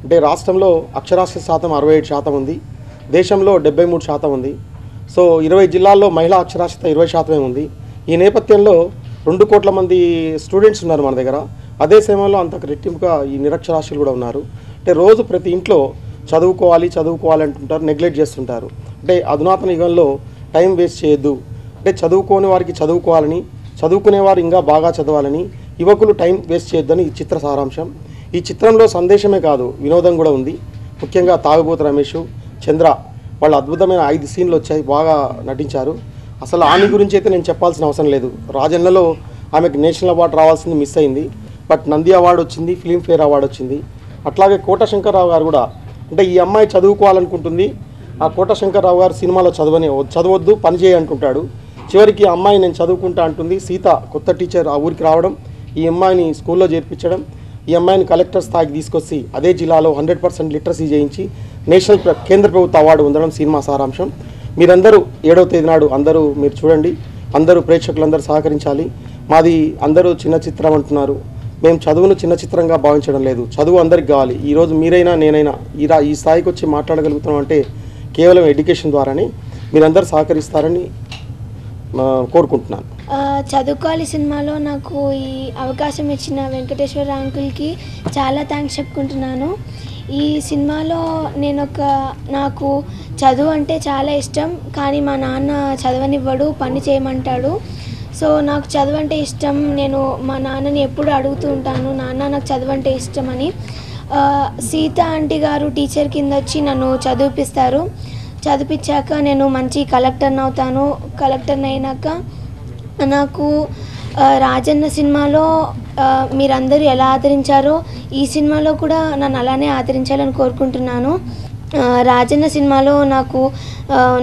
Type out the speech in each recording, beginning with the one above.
అంటే రాష్ట్రంలో అక్షరాస్యత శాతం 67% ఉంది, దేశంలో 73% ఉంది. సో 20 జిల్లాల్లో మహిళా అక్షరాస్యత 20% ఉంది. ఈ నేపథ్యంలో 2 కోట్ల మంది స్టూడెంట్స్ ఉన్నారు మన దగ్గర. అదే సమయంలో అంతకు రెట్టింపుగా ఈ నిరక్షరాస్యులు కూడా ఉన్నారు. అంటే రోజు ప్రతి ఇంట్లో చదువుకోవాలి అంటుంటారు, నెగ్లెక్ట్ చేస్తుంటారు. అంటే అధునాతన యుగంలో టైం వేస్ట్ చేయొద్దు, అంటే చదువుకోని వారికి చదువుకోవాలని, చదువుకునేవారు ఇంకా బాగా చదవాలని, యువకులు టైం వేస్ట్ చేయొద్దని ఈ చిత్ర సారాంశం. ఈ చిత్రంలో సందేశమే కాదు, వినోదం కూడా ఉంది. ముఖ్యంగా తాగుబోతు రమేష్, చంద్ర వాళ్ళ అద్భుతమైన 5 సీన్లు వచ్చాయి, బాగా నటించారు. అసలు ఆమె గురించి అయితే నేను చెప్పాల్సిన అవసరం లేదు. రాజన్నలో ఆమెకు నేషనల్ అవార్డు రావాల్సింది మిస్ అయింది, బట్ నంది అవార్డు వచ్చింది, ఫిలింఫేర్ అవార్డు వచ్చింది. అట్లాగే కోట శంకర్రావు గారు కూడా, అంటే ఈ అమ్మాయి చదువుకోవాలనుకుంటుంది, ఆ కోట శంకర్రావు గారు సినిమాలో చదవద్దు పని చేయి అంటుంటాడు. చివరికి ఆ అమ్మాయి నేను చదువుకుంటా అంటుంది. సీత కొత్త టీచర్ ఆ ఊరికి రావడం, ఈ అమ్మాయిని స్కూల్లో చేర్పించడం, ఈ అమ్మాయిని కలెక్టర్ స్థాయికి తీసుకొచ్చి అదే జిల్లాలో 100% లిటరసీ చేయించి నేషనల్ కేంద్ర ప్రభుత్వ అవార్డు పొందడం సినిమా సారాంశం. మీరందరూ 7వ తేదీ నాడు అందరూ మీరు చూడండి, అందరూ ప్రేక్షకులందరూ సహకరించాలి. మాది అందరూ చిన్న చిత్రం అంటున్నారు, మేము చదువును చిన్న చిత్రంగా భావించడం లేదు. చదువు అందరికి కావాలి. ఈరోజు మీరైనా నేనైనా ఈ స్థాయికి వచ్చి మాట్లాడగలుగుతున్నాం అంటే కేవలం ఎడ్యుకేషన్ ద్వారానే. మీరందరూ సహకరిస్తారని కోరుకుంటున్నాను. చదువుకోవాలి సినిమాలో నాకు ఈ అవకాశం ఇచ్చిన వెంకటేశ్వర అంకుల్కి చాలా థ్యాంక్స్ చెప్పుకుంటున్నాను. ఈ సినిమాలో నాకు చదువు అంటే చాలా ఇష్టం, కానీ మా నాన్న చదవనివ్వడు, పని చేయమంటాడు. సో నాకు చదువు అంటే ఇష్టం. నేను మా నాన్నని ఎప్పుడు అడుగుతూ ఉంటాను, నాన్న నాకు చదువు అంటే ఇష్టం అని. సీత ఆంటీ గారు టీచర్ కింద వచ్చి నన్ను చదివించాక నేను మంచి కలెక్టర్ని అవుతాను. కలెక్టర్ని అయినాక నాకు రాజన్న సినిమాలో మీరందరూ ఎలా ఆదరించారో ఈ సినిమాలో కూడా నన్ను అలానే ఆదరించాలని కోరుకుంటున్నాను. రాజన్న సినిమాలో నాకు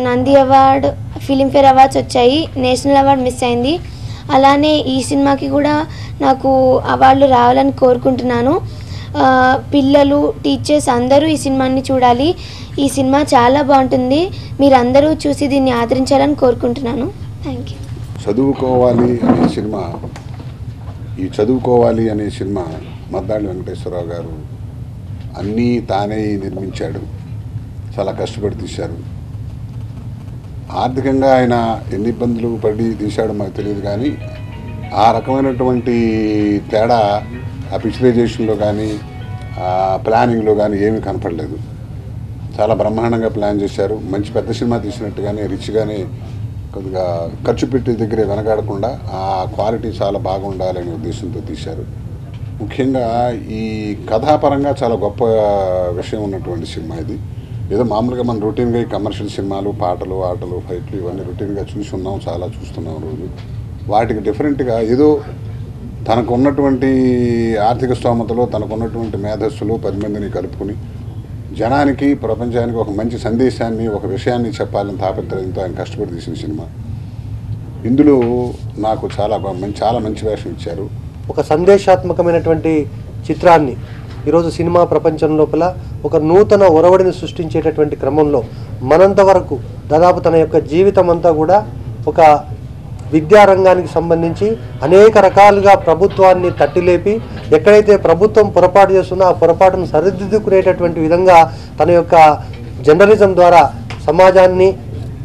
నంది అవార్డ్, ఫిలింఫేర్ అవార్డ్స్ వచ్చాయి, నేషనల్ అవార్డ్ మిస్ అయింది. అలానే ఈ సినిమాకి కూడా నాకు అవార్డులు రావాలని కోరుకుంటున్నాను. పిల్లలు, టీచర్స్ అందరూ ఈ సినిమాని చూడాలి. ఈ సినిమా చాలా బాగుంటుంది, మీరందరూ చూసి దీన్ని ఆదరించాలని కోరుకుంటున్నాను. Thank you. చదువుకోవాలి అనే సినిమా మద్దాళి వెంకటేశ్వరరావు గారు అన్నీ తానే నిర్మించాడు, చాలా కష్టపడి తీశారు. ఆర్థికంగా ఆయన ఎన్ని ఇబ్బందులు పడి తీశాడో మాకు తెలియదు, కానీ ఆ రకమైనటువంటి తేడా ఆ పిక్చరైజేషన్లో కానీ ప్లానింగ్లో కానీ ఏమీ కనపడలేదు. చాలా బ్రహ్మాండంగా ప్లాన్ చేశారు. మంచి పెద్ద సినిమా తీసినట్టుగానే రిచ్గానే కొద్దిగా ఖర్చు పెట్టే దగ్గరే వెనకాడకుండా ఆ క్వాలిటీ చాలా బాగుండాలనే ఉద్దేశంతో తీశారు. ముఖ్యంగా ఈ కథాపరంగా చాలా గొప్ప విషయం ఉన్నటువంటి సినిమా ఇది. ఏదో మామూలుగా మనం రొటీన్గా ఈ కమర్షియల్ సినిమాలు, పాటలు, ఆటలు, ఫైట్లు ఇవన్నీ రొటీన్గా చూస్తున్నాం, చాలా చూస్తున్నాం రోజు. వాటికి డిఫరెంట్గా ఏదో తనకు ఉన్నటువంటి ఆర్థిక స్తోమతలో, తనకున్నటువంటి మేధస్సులో 10 మందిని కలుపుకుని జనానికి, ప్రపంచానికి ఒక మంచి సందేశాన్ని, ఒక విషయాన్ని చెప్పాలని తాపత్రయంతో ఆయన కష్టపడి తీసిన సినిమా. ఇందులో నాకు చాలా మంచి వేషం ఇచ్చారు. ఒక సందేశాత్మకమైనటువంటి చిత్రాన్ని ఈరోజు సినిమా ప్రపంచం లోపల ఒక నూతన ఒరవడిని సృష్టించేటటువంటి క్రమంలో మనంత వరకు దాదాపు తన యొక్క జీవితం అంతా కూడా ఒక విద్యారంగానికి సంబంధించి అనేక రకాలుగా ప్రభుత్వాన్ని తట్టిలేపి ఎక్కడైతే ప్రభుత్వం పొరపాటు చేస్తుందో ఆ పొరపాటును సరిదిద్దుకునేటటువంటి విధంగా తన యొక్క జర్నలిజం ద్వారా సమాజాన్ని,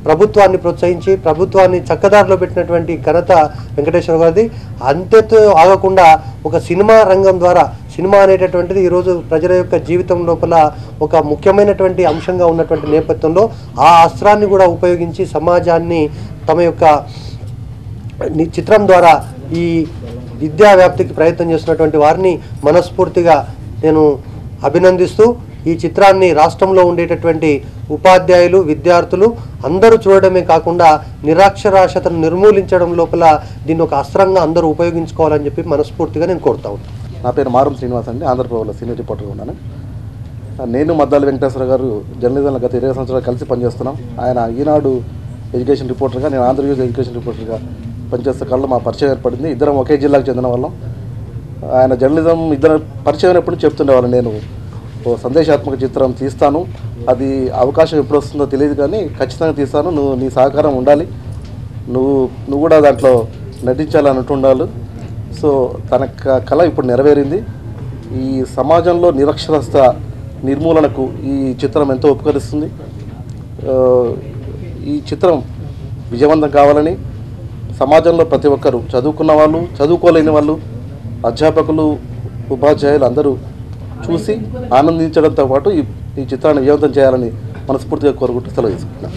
ప్రభుత్వాన్ని ప్రోత్సహించి ప్రభుత్వాన్ని చక్కదారిలో పెట్టినటువంటి ఘనత వెంకటేశ్వర గారిది. అంతేతో ఆగకుండా ఒక సినిమా రంగం ద్వారా, సినిమా అనేటటువంటిది ఈరోజు ప్రజల యొక్క జీవితం లోపల ఒక ముఖ్యమైనటువంటి అంశంగా ఉన్నటువంటి నేపథ్యంలో ఆ అస్త్రాన్ని కూడా ఉపయోగించి సమాజాన్ని తమ యొక్క చిత్రం ద్వారా ఈ విద్యా వ్యాప్తికి ప్రయత్నం చేస్తున్నటువంటి వారిని మనస్ఫూర్తిగా నేను అభినందిస్తూ ఈ చిత్రాన్ని రాష్ట్రంలో ఉండేటటువంటి ఉపాధ్యాయులు, విద్యార్థులు అందరూ చూడడమే కాకుండా నిరక్షరాస్యతను నిర్మూలించడం లోపల దీన్ని ఒక అస్త్రంగా అందరూ ఉపయోగించుకోవాలని చెప్పి మనస్ఫూర్తిగా నేను కోరుతా ఉన్నాను. నా పేరు మారం శ్రీనివాస్ అండి, ఆంధ్రప్రభలో సీనియర్ రిపోర్టర్గా ఉన్నాను. నేను మద్దాళి వెంకటేశ్వర గారు జర్నలిజంలో గత 20 సంవత్సరాలు కలిసి పనిచేస్తున్నాం. ఆయన ఈనాడు ఎడ్యుకేషన్ రిపోర్టర్గా, నేను ఆంధ్రప్రదేశ్ ఎడ్యుకేషన్ రిపోర్టర్గా పనిచేస్తే కాలంలో మా పరిచయం ఏర్పడింది. ఇద్దరం ఒకే జిల్లాకు చెందిన వాళ్ళం. ఆయన జర్నలిజం ఇద్దరు పరిచయం ఎప్పుడు చెప్తుండేవాళ్ళు, నేను ఓ సందేశాత్మక చిత్రం తీస్తాను, అది అవకాశం ఎప్పుడు వస్తుందో తెలియదు కానీ ఖచ్చితంగా తీస్తాను, నీ సహకారం ఉండాలి, నువ్వు కూడా దాంట్లో నటించాలని అంటుండాలి. సో తన కళ ఇప్పుడు నెరవేరింది. ఈ సమాజంలో నిరక్షరస్యత నిర్మూలనకు ఈ చిత్రం ఎంతో ఉపకరిస్తుంది. ఈ చిత్రం విజయవంతం కావాలని సమాజంలో ప్రతి ఒక్కరు చదువుకున్న వాళ్ళు, చదువుకోలేని వాళ్ళు, అధ్యాపకులు, ఉపాధ్యాయులు అందరూ చూసి ఆనందించడంతో పాటు ఈ చిత్రాన్ని విజయవంతం చేయాలని మనస్ఫూర్తిగా కోరుకుంటూ సెలవు తీసుకుంటున్నాను.